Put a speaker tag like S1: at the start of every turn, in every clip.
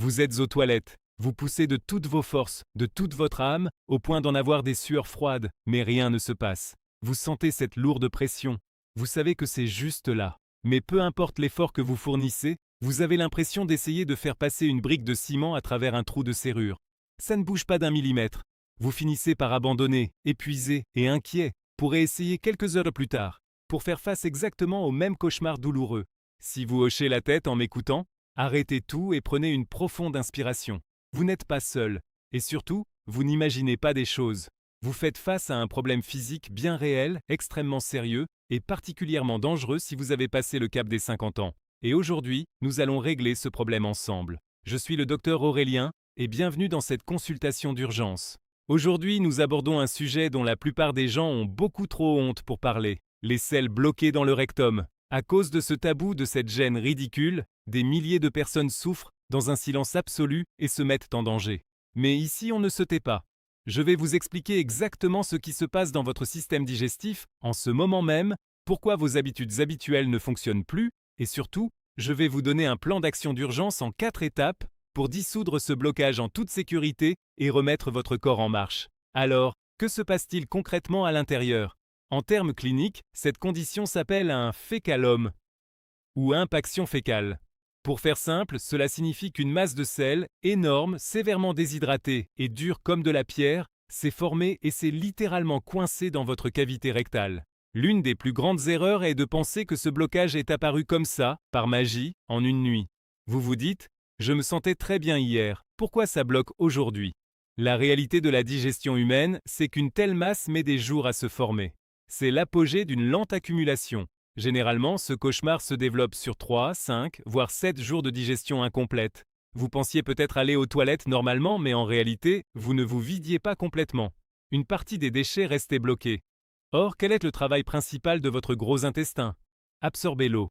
S1: Vous êtes aux toilettes. Vous poussez de toutes vos forces, de toute votre âme, au point d'en avoir des sueurs froides, mais rien ne se passe. Vous sentez cette lourde pression. Vous savez que c'est juste là. Mais peu importe l'effort que vous fournissez, vous avez l'impression d'essayer de faire passer une brique de ciment à travers un trou de serrure. Ça ne bouge pas d'un millimètre. Vous finissez par abandonner, épuisé et inquiet, pour réessayer quelques heures plus tard, pour faire face exactement au même cauchemar douloureux. Si vous hochez la tête en m'écoutant, arrêtez tout et prenez une profonde inspiration. Vous n'êtes pas seul. Et surtout, vous n'imaginez pas des choses. Vous faites face à un problème physique bien réel, extrêmement sérieux et particulièrement dangereux si vous avez passé le cap des 50 ans. Et aujourd'hui, nous allons régler ce problème ensemble. Je suis le docteur Aurélien et bienvenue dans cette consultation d'urgence. Aujourd'hui, nous abordons un sujet dont la plupart des gens ont beaucoup trop honte pour parler. Les selles bloquées dans le rectum. À cause de ce tabou, de cette gêne ridicule, des milliers de personnes souffrent dans un silence absolu et se mettent en danger. Mais ici, on ne se tait pas. Je vais vous expliquer exactement ce qui se passe dans votre système digestif en ce moment même, pourquoi vos habitudes habituelles ne fonctionnent plus, et surtout, je vais vous donner un plan d'action d'urgence en 4 étapes pour dissoudre ce blocage en toute sécurité et remettre votre corps en marche. Alors, que se passe-t-il concrètement à l'intérieur? En termes cliniques, cette condition s'appelle un fécalome ou impaction fécale. Pour faire simple, cela signifie qu'une masse de sel, énorme, sévèrement déshydratée et dure comme de la pierre, s'est formée et s'est littéralement coincée dans votre cavité rectale. L'une des plus grandes erreurs est de penser que ce blocage est apparu comme ça, par magie, en une nuit. Vous vous dites, je me sentais très bien hier, pourquoi ça bloque aujourd'hui? La réalité de la digestion humaine, c'est qu'une telle masse met des jours à se former. C'est l'apogée d'une lente accumulation. Généralement, ce cauchemar se développe sur 3, 5, voire 7 jours de digestion incomplète. Vous pensiez peut-être aller aux toilettes normalement, mais en réalité, vous ne vous vidiez pas complètement. Une partie des déchets restait bloquée. Or, quel est le travail principal de votre gros intestin? Absorber l'eau.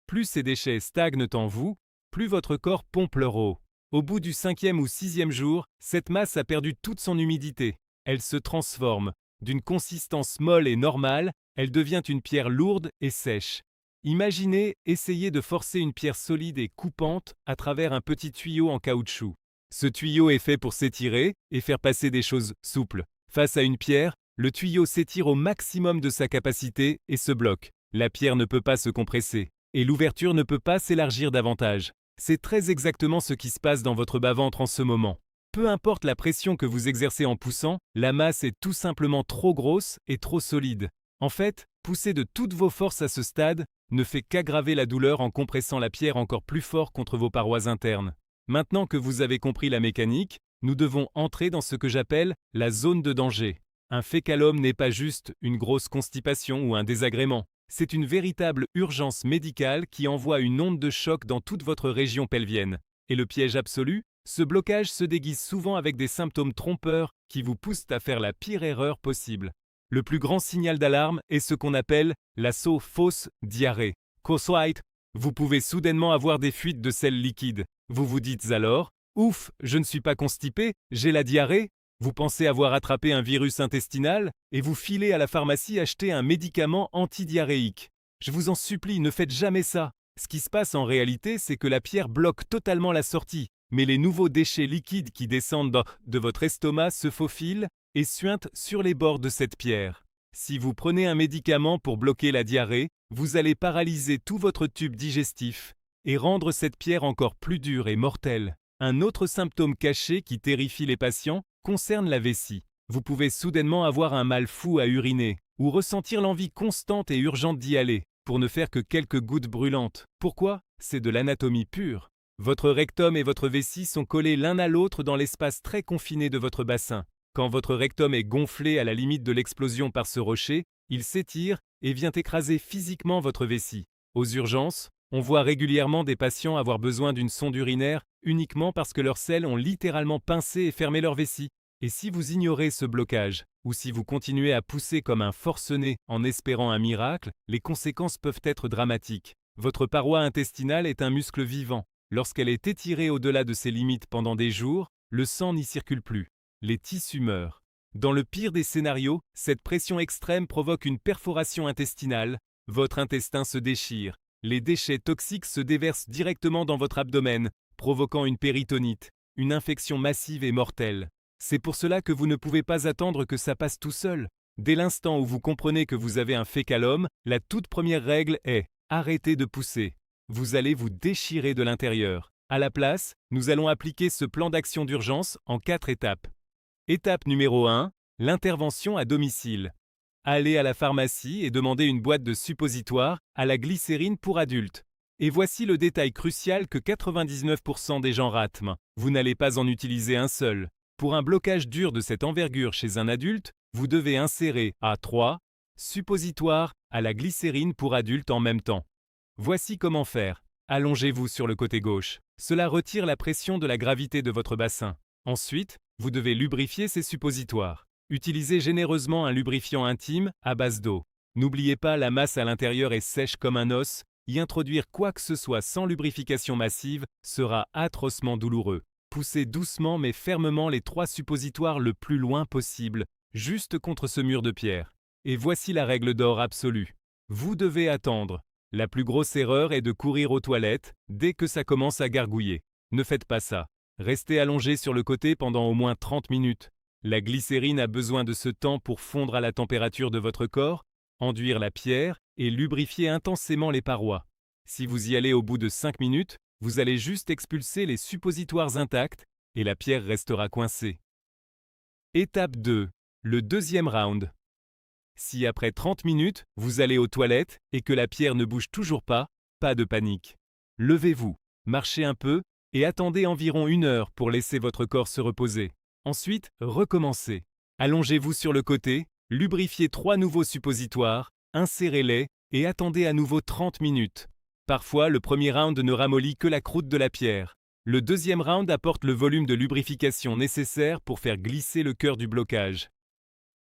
S1: Plus ces déchets stagnent en vous, plus votre corps pompe leur eau. Au bout du 5e ou 6e jour, cette masse a perdu toute son humidité. Elle se transforme. D'une consistance molle et normale, elle devient une pierre lourde et sèche. Imaginez essayer de forcer une pierre solide et coupante à travers un petit tuyau en caoutchouc. Ce tuyau est fait pour s'étirer et faire passer des choses souples. Face à une pierre, le tuyau s'étire au maximum de sa capacité et se bloque. La pierre ne peut pas se compresser et l'ouverture ne peut pas s'élargir davantage. C'est très exactement ce qui se passe dans votre bas-ventre en ce moment. Peu importe la pression que vous exercez en poussant, la masse est tout simplement trop grosse et trop solide. En fait, pousser de toutes vos forces à ce stade ne fait qu'aggraver la douleur en compressant la pierre encore plus fort contre vos parois internes. Maintenant que vous avez compris la mécanique, nous devons entrer dans ce que j'appelle la zone de danger. Un fécalome n'est pas juste une grosse constipation ou un désagrément. C'est une véritable urgence médicale qui envoie une onde de choc dans toute votre région pelvienne. Et le piège absolu? Ce blocage se déguise souvent avec des symptômes trompeurs qui vous poussent à faire la pire erreur possible. Le plus grand signal d'alarme est ce qu'on appelle la fausse diarrhée. Coswite, vous pouvez soudainement avoir des fuites de sel liquide. Vous vous dites alors, ouf, je ne suis pas constipé, j'ai la diarrhée. Vous pensez avoir attrapé un virus intestinal et vous filez à la pharmacie acheter un médicament antidiarrhéique. Je vous en supplie, ne faites jamais ça. Ce qui se passe en réalité, c'est que la pierre bloque totalement la sortie. Mais les nouveaux déchets liquides qui descendent de votre estomac se faufilent et suintent sur les bords de cette pierre. Si vous prenez un médicament pour bloquer la diarrhée, vous allez paralyser tout votre tube digestif et rendre cette pierre encore plus dure et mortelle. Un autre symptôme caché qui terrifie les patients concerne la vessie. Vous pouvez soudainement avoir un mal fou à uriner ou ressentir l'envie constante et urgente d'y aller pour ne faire que quelques gouttes brûlantes. Pourquoi? C'est de l'anatomie pure. Votre rectum et votre vessie sont collés l'un à l'autre dans l'espace très confiné de votre bassin. Quand votre rectum est gonflé à la limite de l'explosion par ce rocher, il s'étire et vient écraser physiquement votre vessie. Aux urgences, on voit régulièrement des patients avoir besoin d'une sonde urinaire uniquement parce que leurs selles ont littéralement pincé et fermé leur vessie. Et si vous ignorez ce blocage, ou si vous continuez à pousser comme un forcené en espérant un miracle, les conséquences peuvent être dramatiques. Votre paroi intestinale est un muscle vivant. Lorsqu'elle est étirée au-delà de ses limites pendant des jours, le sang n'y circule plus. Les tissus meurent. Dans le pire des scénarios, cette pression extrême provoque une perforation intestinale. Votre intestin se déchire. Les déchets toxiques se déversent directement dans votre abdomen, provoquant une péritonite, une infection massive et mortelle. C'est pour cela que vous ne pouvez pas attendre que ça passe tout seul. Dès l'instant où vous comprenez que vous avez un fécalome, la toute première règle est « arrêtez de pousser ». Vous allez vous déchirer de l'intérieur. À la place, nous allons appliquer ce plan d'action d'urgence en 4 étapes. Étape numéro 1, l'intervention à domicile. Allez à la pharmacie et demandez une boîte de suppositoires à la glycérine pour adultes. Et voici le détail crucial que 99% des gens ratent. Vous n'allez pas en utiliser un seul. Pour un blocage dur de cette envergure chez un adulte, vous devez insérer à 3 suppositoires à la glycérine pour adultes en même temps. Voici comment faire. Allongez-vous sur le côté gauche. Cela retire la pression de la gravité de votre bassin. Ensuite, vous devez lubrifier ces suppositoires. Utilisez généreusement un lubrifiant intime à base d'eau. N'oubliez pas, la masse à l'intérieur est sèche comme un os. Y introduire quoi que ce soit sans lubrification massive sera atrocement douloureux. Poussez doucement mais fermement les 3 suppositoires le plus loin possible, juste contre ce mur de pierre. Et voici la règle d'or absolue. Vous devez attendre. La plus grosse erreur est de courir aux toilettes dès que ça commence à gargouiller. Ne faites pas ça. Restez allongé sur le côté pendant au moins 30 minutes. La glycérine a besoin de ce temps pour fondre à la température de votre corps, enduire la pierre et lubrifier intensément les parois. Si vous y allez au bout de 5 minutes, vous allez juste expulser les suppositoires intacts et la pierre restera coincée. Étape 2. Le deuxième round. Si après 30 minutes, vous allez aux toilettes et que la pierre ne bouge toujours pas de panique. Levez-vous, marchez un peu et attendez environ 1 heure pour laisser votre corps se reposer. Ensuite, recommencez. Allongez-vous sur le côté, lubrifiez 3 nouveaux suppositoires, insérez-les et attendez à nouveau 30 minutes. Parfois, le premier round ne ramollit que la croûte de la pierre. Le deuxième round apporte le volume de lubrification nécessaire pour faire glisser le cœur du blocage.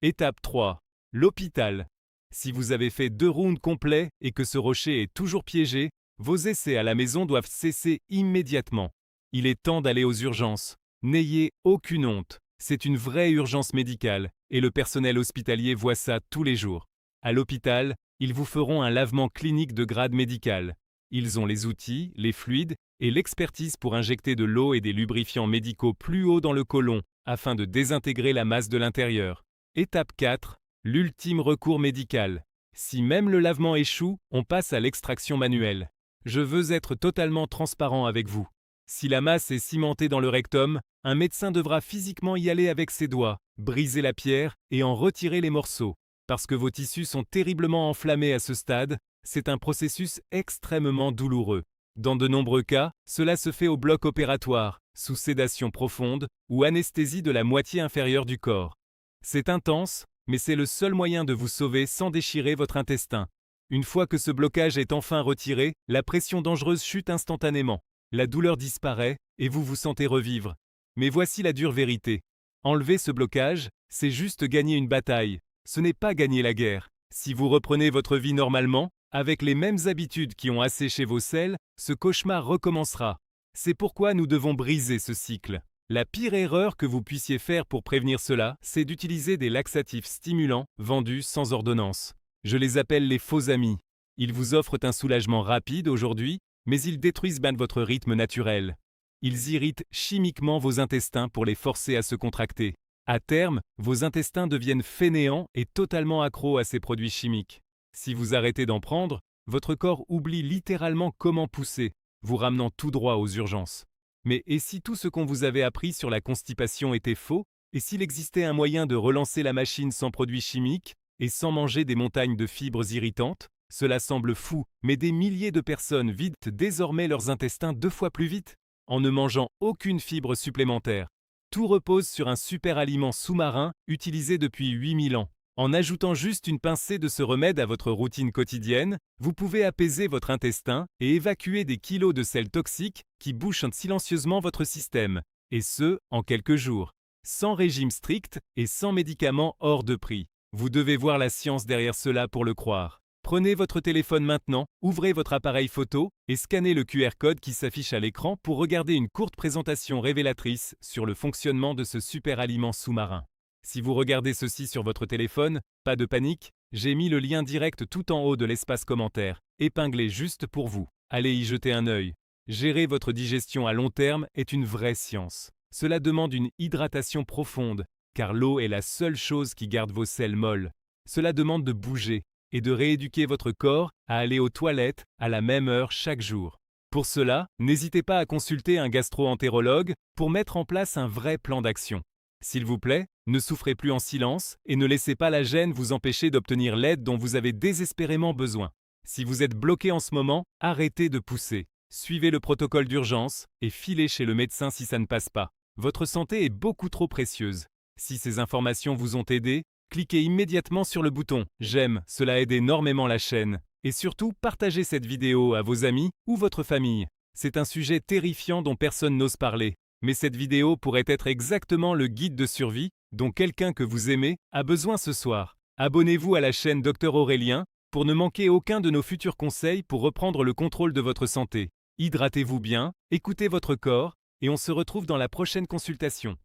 S1: Étape 3. L'hôpital. Si vous avez fait 2 rounds complets et que ce rocher est toujours piégé, vos essais à la maison doivent cesser immédiatement. Il est temps d'aller aux urgences. N'ayez aucune honte. C'est une vraie urgence médicale et le personnel hospitalier voit ça tous les jours. À l'hôpital, ils vous feront un lavement clinique de grade médical. Ils ont les outils, les fluides et l'expertise pour injecter de l'eau et des lubrifiants médicaux plus haut dans le côlon afin de désintégrer la masse de l'intérieur. Étape 4. L'ultime recours médical. Si même le lavement échoue, on passe à l'extraction manuelle. Je veux être totalement transparent avec vous. Si la masse est cimentée dans le rectum, un médecin devra physiquement y aller avec ses doigts, briser la pierre et en retirer les morceaux. Parce que vos tissus sont terriblement enflammés à ce stade, c'est un processus extrêmement douloureux. Dans de nombreux cas, cela se fait au bloc opératoire, sous sédation profonde ou anesthésie de la moitié inférieure du corps. C'est intense, mais c'est le seul moyen de vous sauver sans déchirer votre intestin. Une fois que ce blocage est enfin retiré, la pression dangereuse chute instantanément. La douleur disparaît et vous vous sentez revivre. Mais voici la dure vérité. Enlever ce blocage, c'est juste gagner une bataille. Ce n'est pas gagner la guerre. Si vous reprenez votre vie normalement, avec les mêmes habitudes qui ont asséché vos selles, ce cauchemar recommencera. C'est pourquoi nous devons briser ce cycle. La pire erreur que vous puissiez faire pour prévenir cela, c'est d'utiliser des laxatifs stimulants vendus sans ordonnance. Je les appelle les faux amis. Ils vous offrent un soulagement rapide aujourd'hui, mais ils détruisent votre rythme naturel. Ils irritent chimiquement vos intestins pour les forcer à se contracter. À terme, vos intestins deviennent fainéants et totalement accros à ces produits chimiques. Si vous arrêtez d'en prendre, votre corps oublie littéralement comment pousser, vous ramenant tout droit aux urgences. Mais et si tout ce qu'on vous avait appris sur la constipation était faux, et s'il existait un moyen de relancer la machine sans produits chimiques et sans manger des montagnes de fibres irritantes? Cela semble fou, mais des milliers de personnes vident désormais leurs intestins 2 fois plus vite, en ne mangeant aucune fibre supplémentaire. Tout repose sur un super aliment sous-marin utilisé depuis 8000 ans. En ajoutant juste une pincée de ce remède à votre routine quotidienne, vous pouvez apaiser votre intestin et évacuer des kilos de sels toxiques qui bouchent silencieusement votre système, et ce, en quelques jours, sans régime strict et sans médicaments hors de prix. Vous devez voir la science derrière cela pour le croire. Prenez votre téléphone maintenant, ouvrez votre appareil photo et scannez le QR code qui s'affiche à l'écran pour regarder une courte présentation révélatrice sur le fonctionnement de ce super aliment sous-marin. Si vous regardez ceci sur votre téléphone, pas de panique, j'ai mis le lien direct tout en haut de l'espace commentaire, épinglé juste pour vous. Allez y jeter un œil. Gérer votre digestion à long terme est une vraie science. Cela demande une hydratation profonde, car l'eau est la seule chose qui garde vos selles molles. Cela demande de bouger et de rééduquer votre corps à aller aux toilettes à la même heure chaque jour. Pour cela, n'hésitez pas à consulter un gastro-entérologue pour mettre en place un vrai plan d'action. S'il vous plaît, ne souffrez plus en silence et ne laissez pas la gêne vous empêcher d'obtenir l'aide dont vous avez désespérément besoin. Si vous êtes bloqué en ce moment, arrêtez de pousser. Suivez le protocole d'urgence et filez chez le médecin si ça ne passe pas. Votre santé est beaucoup trop précieuse. Si ces informations vous ont aidé, cliquez immédiatement sur le bouton « J'aime », cela aide énormément la chaîne. Et surtout, partagez cette vidéo à vos amis ou votre famille. C'est un sujet terrifiant dont personne n'ose parler. Mais cette vidéo pourrait être exactement le guide de survie dont quelqu'un que vous aimez a besoin ce soir. Abonnez-vous à la chaîne Dr Aurélien pour ne manquer aucun de nos futurs conseils pour reprendre le contrôle de votre santé. Hydratez-vous bien, écoutez votre corps et on se retrouve dans la prochaine consultation.